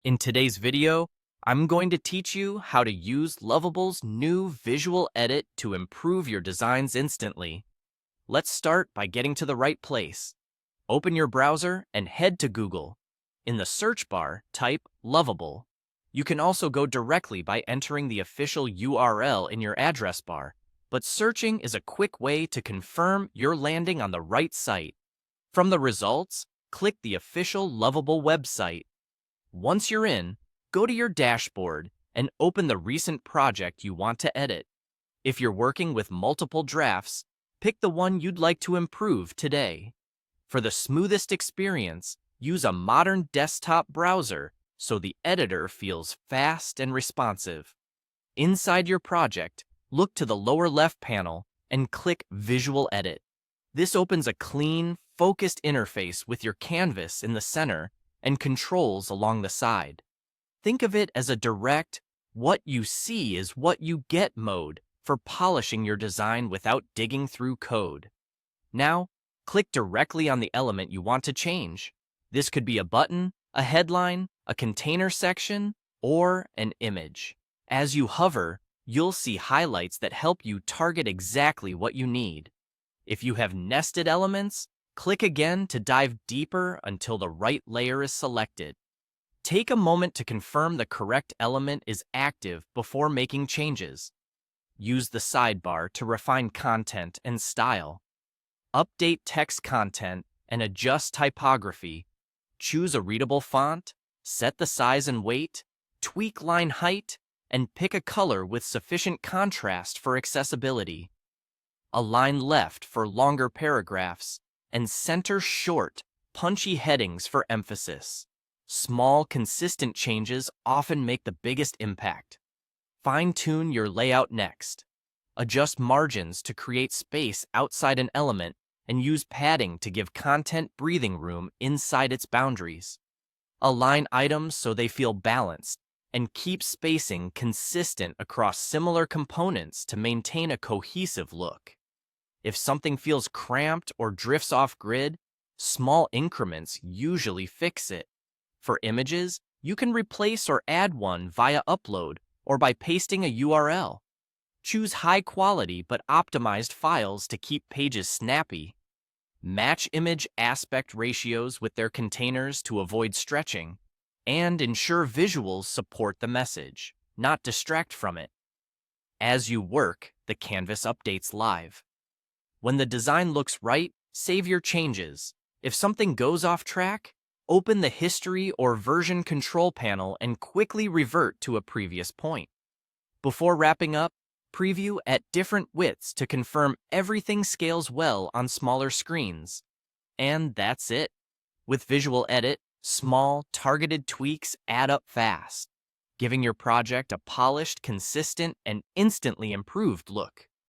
In today's video, I'm going to teach you how to use Lovable's new visual edit to improve your designs instantly. Let's start by getting to the right place. Open your browser and head to Google. In the search bar, type Lovable. You can also go directly by entering the official URL in your address bar, but searching is a quick way to confirm you're landing on the right site. From the results, click the official Lovable website. Once you're in, go to your dashboard and open the recent project you want to edit. If you're working with multiple drafts, pick the one you'd like to improve today. For the smoothest experience, use a modern desktop browser so the editor feels fast and responsive. Inside your project, look to the lower left panel and click Visual Edit. This opens a clean, focused interface with your canvas in the center and controls along the side. Think of it as a direct, what you see is what you get mode for polishing your design without digging through code. Now, click directly on the element you want to change. This could be a button, a headline, a container section, or an image. As you hover, you'll see highlights that help you target exactly what you need. If you have nested elements, click again to dive deeper until the right layer is selected. Take a moment to confirm the correct element is active before making changes. Use the sidebar to refine content and style. Update text content and adjust typography. Choose a readable font, set the size and weight, tweak line height, and pick a color with sufficient contrast for accessibility. Align left for longer paragraphs, and center short, punchy headings for emphasis. Small, consistent changes often make the biggest impact. Fine-tune your layout next. Adjust margins to create space outside an element and use padding to give content breathing room inside its boundaries. Align items so they feel balanced, and keep spacing consistent across similar components to maintain a cohesive look. If something feels cramped or drifts off grid, small increments usually fix it. For images, you can replace or add one via upload or by pasting a URL. Choose high quality but optimized files to keep pages snappy. Match image aspect ratios with their containers to avoid stretching, and ensure visuals support the message, not distract from it. As you work, the canvas updates live. When the design looks right, save your changes. If something goes off track, open the History or Version Control panel and quickly revert to a previous point. Before wrapping up, preview at different widths to confirm everything scales well on smaller screens. And that's it. With Visual Edit, small, targeted tweaks add up fast, giving your project a polished, consistent, and instantly improved look.